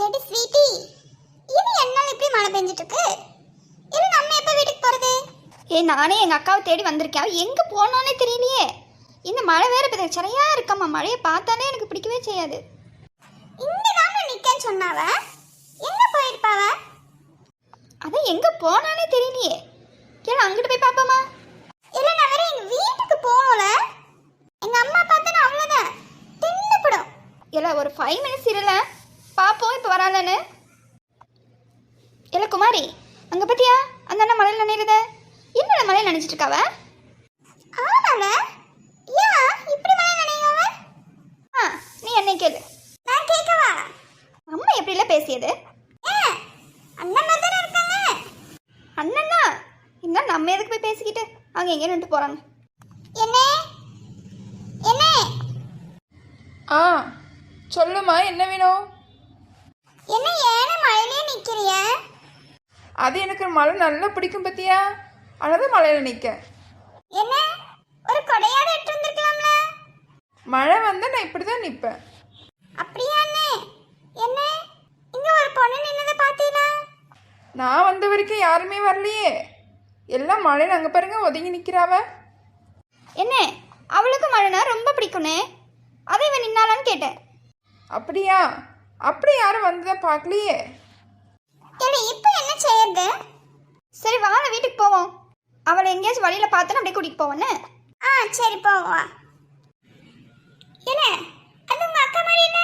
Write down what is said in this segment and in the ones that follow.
ஏடி sweetie, இது என்னால இப்படி மழை பெஞ்சிட்டு இருக்கு? இது நம்ம எப்ப வீட்டுக்கு போறது? நானே எங்க அக்காவை தேடி வந்திருக்கேன். அவ எங்க போனானே தெரியலையே. இந்த மழை வேற பெரிய சரியா இருக்கம்மா. மழையை பார்த்தாலே எனக்கு பிடிக்கவே செய்யாது. இங்கதான் நிக்கன்னு சொன்னாவ, எங்க போயிருப்பாவ? அதான் எங்க போனானே தெரியலையே. கேள அங்கிட்டு போய் பாப்போமா? இல்ல நான் வேற எங்க வீட்டுக்கு போகல. எங்க அம்மா பார்த்தா அவ்வளவுதான் தின்னுப்படும். இல்ல ஒரு 5 மினிட்ஸ் இருல பாப்போம் இப்ப வராலன்னு. இல்ல குமாரி, அங்க பத்தியா அந்த அண்ணா மழையில் நினைறத? என்னோட மழையில் நினைச்சிட்டு இருக்காவ? ஆமால, ஏன் இப்படி மழை நினைவாவ? நீ என்னை கேளு. நான் கேட்கவா? அம்மா எப்படில பேசியது? அண்ணன் மாதிரி தானே இருக்காங்க. அண்ணன்னா இந்த நம்ம எதுக்கு போய் பேசிக்கிட்டு அவங்க எங்கே நின்று போறாங்க? என்ன என்ன ஆ சொல்லுமா, என்ன வேணும்? என்ன ஏன மழையிலே நிக்கிறிய? அது எனக்கு மழை நல்லா பிடிக்கும் பத்தியா, அதனால மழையில நிற்க. என்ன ஒரு கொடையாத எடுத்து வந்திருக்கலாம்ல? மழை வந்தால் நான் இப்படி தான் நிற்பேன். அப்படியா அண்ணே? என்ன இங்க ஒரு பொண்ணு நின்னதை பார்த்தீங்களா? நான் வந்த வரைக்கும் யாருமே வரலையே. எல்லாம் மழையில் அங்கே பாருங்க ஒதுங்கி நிற்கிறாவ. என்ன அவளுக்கு மழைனா ரொம்ப பிடிக்கும்னே, அதை இவன் நின்னாலான்னு கேட்டேன். அப்படியா? அப்படி யாரும் வந்ததை பார்க்கலையே. சரி இப்போ என்ன செய்யறது? சரி வாங்க வீட்டுக்கு போவோம். அவளை எங்கேயாச்சும் வழியில் பார்த்தோன்னு அப்படியே கூட்டிகிட்டு போவோன்னு. சரி போவா. என்ன அது உங்க அக்கா மாதிரி என்ன?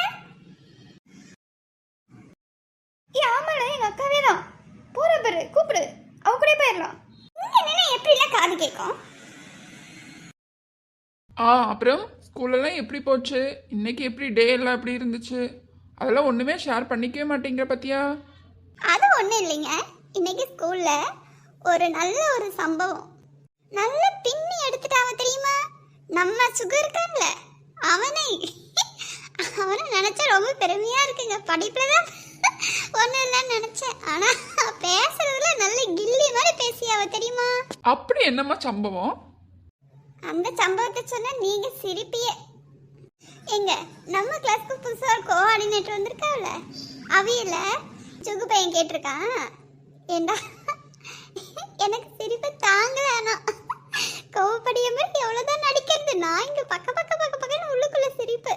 ஆமாடா எங்கள் அக்காவே தான். போகிற பேரு கூப்பிடு, அவ கூட போயிடலாம். நீங்க என்ன எப்படிலாம் காது கேட்கும்? அப்புறம் ஸ்கூலெல்லாம் எப்படி போச்சு? இன்னைக்கு எப்படி டே எல்லாம் எப்படி இருந்துச்சு? அதெல்லாம் ஒன்றுமே ஷேர் பண்ணிக்கவே மாட்டேங்கிற பத்தியா? அது ஒன்றும் இல்லைங்க. இன்னைக்கு ஸ்கூல்ல ஒரு நல்ல ஒரு சம்பவம். நல்ல பின்னி எடுத்துட்டாவ தெரியுமா? நம்ம சுகர் இருக்கான்ல, அவனை நினைச்சா ரொம்ப பெருமையா இருக்குங்க. படிப்புல தான் ஒன்றும் இல்லைன்னு நினைச்சேன், ஆனா பேசுறதுல நல்ல கில்லி மாதிரி பேசியாவ தெரியுமா? அப்படி என்னம்மா சம்பவம்? அந்த சம்பவத்தை சொன்னா நீங்க சிரிப்பிய. எங்க நம்ம கிளாஸ்க்கு புதுசா ஒரு கோஆர்டினேட்டர் வந்திருக்காவுல, அவியல சுகு பையன் கேட்டிருக்கான். ஏண்டா எனக்கு சிரிப்பு தாங்கல. ஆனா கோவப்படிய மாதிரி எவ்வளவுதான் நடிக்கிறது. நான் இங்க பக்கன்னு உள்ளுக்குள்ள சிரிப்பு.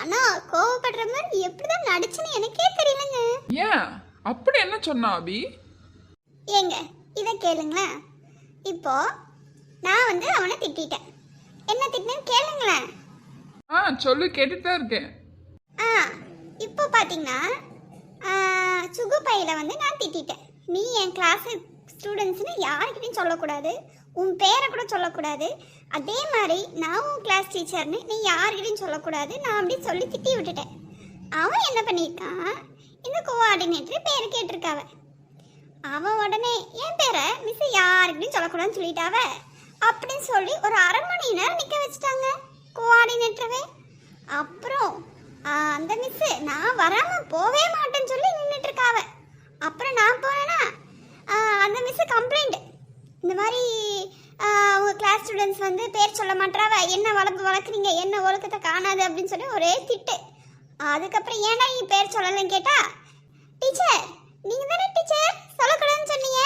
ஆனா கோவப்படுற மாதிரி எப்படிதான் நடிச்சுன்னு எனக்கே தெரியலங்க. ஏன் அப்படி என்ன சொன்னா அபி? ஏங்க இதை கேளுங்களேன். இப்போ நான் வந்து அவனை திட்டிட்டேன். என்ன திட்டினேன்னு கேளுங்களேன். சொல்லு, கேட்டுட்டு தான் இருக்கேன். இப்போ பார்த்தீங்கன்னா சுகு பையில வந்து நான் திட்டிட்டேன். நீ என் கிளாஸ் ஸ்டூடெண்ட்ஸ்னு யாருக்கிட்டையும் சொல்லக்கூடாது, உன் பேரை கூட சொல்லக்கூடாது. அதே மாதிரி நான் உன் கிளாஸ் டீச்சர்னு நீ யாருக்கிட்டையும் சொல்லக்கூடாது. நான் அப்படி சொல்லி திட்டி விட்டுட்டேன். அவன் என்ன பண்ணியிருக்கான், இந்த கோஆர்டினேட்டர் பேர் கேட்டிருக்காவ. அவன் உடனே என் பேரை மிஸ் யாருக்கிட்டையும் சொல்லக்கூடாதுன்னு சொல்லிட்டாவ. அப்படின்னு சொல்லி ஒரு 1/2 மணி நேரம் நிற்க வச்சுட்டாங்க கோஆர்டினேட்டரவே. அப்புறம் அந்த மிஸ் நான் வராமல் போவே மாட்டேன்னு சொல்லி நின்றுட்டு இருக்காவ. அப்புறம் நான் போனேன்னா அந்த மிஸ் கம்ப்ளைண்ட், இந்த மாதிரி உங்கள் கிளாஸ் ஸ்டூடெண்ட்ஸ் வந்து பேர் சொல்ல மாட்டாவ, என்ன வளர்க்குறீங்க, என்ன ஒழுக்கத்தை காணாது அப்படின்னு சொல்லி ஒரே திட்டு. அதுக்கப்புறம் ஏன்னா நீ பேர் சொல்லலைன்னு கேட்டா, டீச்சர் நீங்கள் தானே டீச்சர் சொல்லக்கூடாதுன்னு சொன்னீங்க,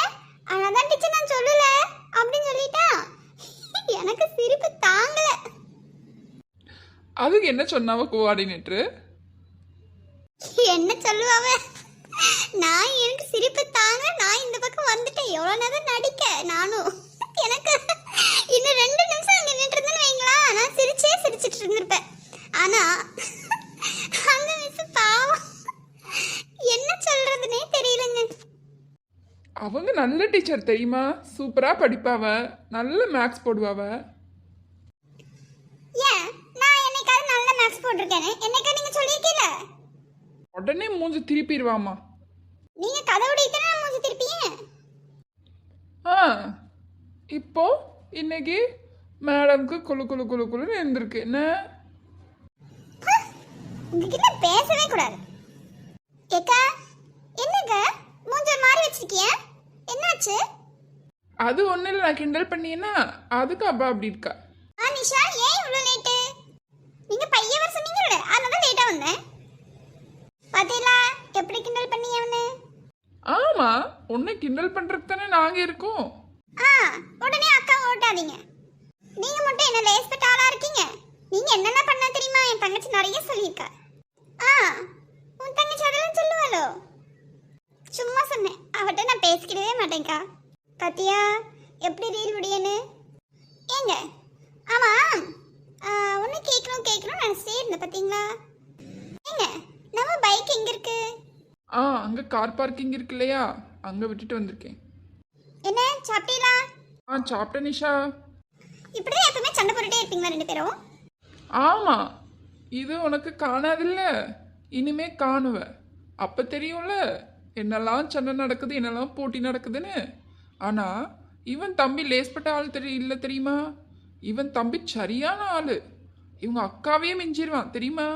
ஆனால் தான் டீச்சர் நான் சொல்லலை அப்படின்னு சொல்லிட்டா. எனக்கு சிரிப்பு தாங்கல. அதுக்கு என்ன சொன்னாவ கோஆர்டினேட்டரு? என்ன சொல்லுவாவ, நான் எனக்கு சிரிப்பு தாங்க, நான் இந்த பக்கம் வந்துட்டேன். எவ்வளோ நேரம் நடிக்க நானும். எனக்கு இன்னும் 2 நிமிஷம் அங்கே நின்றுருந்தேன்னு வைங்களா, நான் சிரிச்சிட்டு இருந்திருப்பேன். ஆனா அந்த மிஸ் பாவம், என்ன சொல்றதுன்னே தெரியலங்க. அவங்க நல்ல டீச்சர் தெரியுமா, சூப்பராக படிப்பாவ, நல்ல மேக்ஸ் போடுவாவ. ஏன் நான் என்னைக்காவது நல்ல மேக்ஸ் போட்டிருக்கேனே? என்னைக்கா நீங்க சொல்லியிருக்கீல? உடனே மூஞ்சி திருப்பிடுவாமா. நீங்க கதவுடி இத்தனை மூஞ்சி திருப்பியே. இப்போ இன்னைக்கு மேடம்க்கு குழுன்னு இருந்திருக்கு. என்ன உங்ககிட்ட பேசவே கூடாது. ஏக்கா என்னங்க மூஞ்ச மாறி வச்சிருக்கிய, என்னாச்சு? அது ஒன்றும் இல்லை, நான் கிண்டல் பண்ணியேன்னா அதுக்கு அப்பா அப்படி இருக்கா. நிஷா ஏன் இவ்வளோ லேட்டு? நீங்க பையன் வர சொன்னீங்கல்ல, அதனால லேட்டா வந்தேன். பாத்தீங்களா எப்படி ஆமா, உன்னை கிண்டல் பண்றதுக்கு தானே நாங்க இருக்கோம். ஆ உடனே அக்கா ஓட்டாதீங்க. நீங்க மட்டும் என்ன லேஸ்பட்ட ஆளா இருக்கீங்க. நீங்க என்னென்ன பண்ண தெரியுமா? என் தங்கச்சி நிறைய சொல்லியிருக்கா. ஆ உன் தங்கச்சி அதெல்லாம் சொல்லுவாளோ? சும்மா சொன்னேன். அவட்ட நான் பேசிக்கிடவே மாட்டேன்க்கா. பாத்தியா எப்படி ரீல் விடியன்னு? ஏங்க ஆமா, ஒன்று கேட்கணும் நினச்சிட்டே இருந்தேன். பார்த்தீங்களா? ஏங்க நம்ம பைக் எங்கே இருக்கு? அங்க கார் பார்க்கிங் இருக்கு இல்லையா, அங்க விட்டுட்டு வந்திருக்கேன். என்ன சாப்பிட்டீங்களா? சாப்பிட்டேன் நிஷா. இப்படிதான் எப்பவுமே சண்டை போட்டுட்டே இருப்பீங்களா ரெண்டு பேரும்? ஆமா, இது உனக்கு காணாதில்ல, இனிமே காணுவ. அப்ப தெரியும்ல என்னெல்லாம் சண்டை நடக்குது, என்னெல்லாம் போட்டி நடக்குதுன்னு. ஆனா இவன் தம்பி லேஸ்பட்ட ஆள் இல்ல தெரியுமா? இவன் தம்பி சரியான ஆளு. இவங்க அக்காவையே மிஞ்சிருவான் தெரியுமா?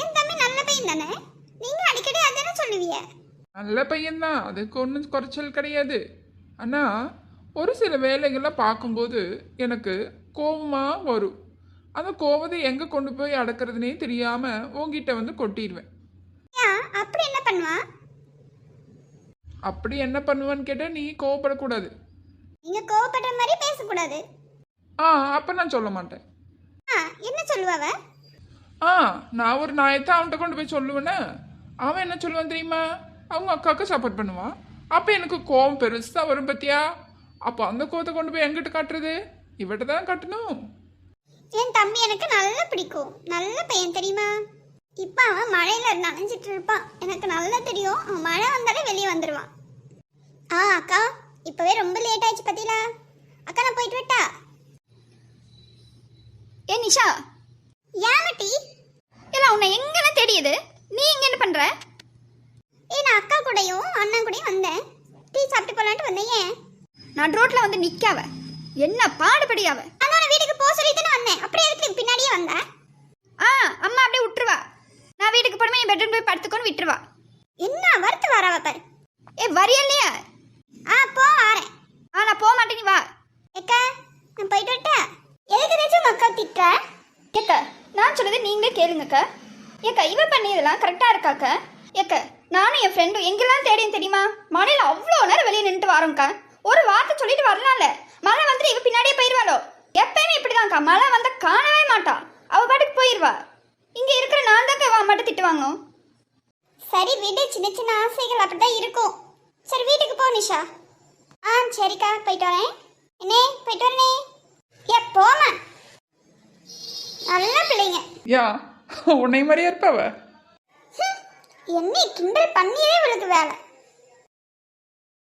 என் தம்பி நல்ல பையன் தானே? நீங்க அடிக்கடி அதானே சொல்லுவீங்க. நல்ல பையன்தான், அதுக்கு ஒன்றும் குறைச்சல் கிடையாது. ஆனா ஒரு சில வேலைகளை பார்க்கும்போது எனக்கு கோபமா வரும். அந்த கோபத்தை எங்க கொண்டு போய் அடக்கிறதுனே தெரியாம உங்ககிட்ட வந்து கொட்டிடுவேன். அப்படி என்ன பண்ணுவா? அப்படி என்ன பண்ணுவான்னு கேட்டா நீ கோவப்படக்கூடாது. நீங்க கோவப்படுற மாதிரி பேசக்கூடாது. அப்ப நான் சொல்ல மாட்டேன். என்ன சொல்லுவாவ? நான் ஒரு நாயத்தை அவன்கிட்ட கொண்டு போய் சொல்லுவேன்னு. அவன் என்ன சொல்லுவான் தெரியுமா? அவங்க அக்காவுக்கு சப்போர்ட் பண்ணுவான். அப்ப எனக்கு கோவம் பெருசா வரும் பத்தியா? அப்போ அந்த கோவத்தை கொண்டு போய் எங்கிட்ட காட்டுறது? இவட்ட தான் காட்டணும். என் தம்பி எனக்கு நல்லா பிடிக்கும். நல்ல பையன் தெரியுமா? இப்ப அவன் மழையில நனைஞ்சிட்டு இருப்பான். எனக்கு நல்லா தெரியும். அவன் மழை வந்தாலே வெளியே வந்துடுவான். அக்கா இப்பவே ரொம்ப லேட் ஆயிடுச்சு பத்தியா? அக்கா நான் போயிட்டு விட்டா? ஏ நிஷா, ஏமட்டி? இல்லை உன்னை எங்கன்னு தெரியுது, நீ இங்கே என்ன பண்ணுற? நான் அக்கா கூடயும் அண்ணன் கூடயும் வந்தேன். டீ சாப்பிட்டு போலான்ட்டு வந்தேன். ஏன் நான் ரோட்டில் வந்து நிற்காவ என்ன பாடுபடியாவ? அண்ணா வீட்டுக்கு போக சொல்லி தானே வந்தேன். அப்படியே இருக்கு பின்னாடியே வந்தேன். அம்மா அப்படியே விட்டுருவா. நான் வீட்டுக்கு போனமே நீ பெட்ரூம் போய் படுத்துக்கோன்னு விட்டுருவா. என்ன வருத்து வரவ பாரு. வரியா இல்லையா? போ வரேன். நான் போக மாட்டேன், நீ வா. ஏக்கா நான் போயிட்டு விட்டேன். எதுக்கு ஏதாச்சும் மக்கா திட்டுற? ஏக்கா நான் சொன்னது நீங்களே கேளுங்கக்கா. ஏக்கா இவ பண்ணியதெல்லாம் கரெக்டாக இருக்காக்கா? ஏக்கா நானும் என் ஃப்ரெண்டும் எங்கெல்லாம் தேடியும் தெரியுமா? மழையில் அவ்வளோ நேரம் வெளியே நின்றுட்டு வரோம்க்கா. ஒரு வார்த்தை சொல்லிட்டு வரலாம்ல. மழை வந்துட்டு இவ பின்னாடியே போயிடுவாளோ? எப்பயுமே இப்படிதான்க்கா, மழை வந்தா காணவே மாட்டா. அவ பாட்டுக்கு போயிடுவா. இங்க இருக்கிற நான் தான்க்கா இவ அம்மாட்ட திட்டு வாங்கும். சரி வீடு, சின்ன சின்ன ஆசைகள் அப்படிதான் இருக்கும். சரி வீட்டுக்கு போ நிஷா. சரிக்கா போயிட்டு வரேன். என்னே போயிட்டு வரனே. போமா நல்ல பிள்ளைங்க. உன்னை மாதிரியா இருப்பவ? என்னை கிண்டல் பண்ணியே இவளுக்கு வேலை.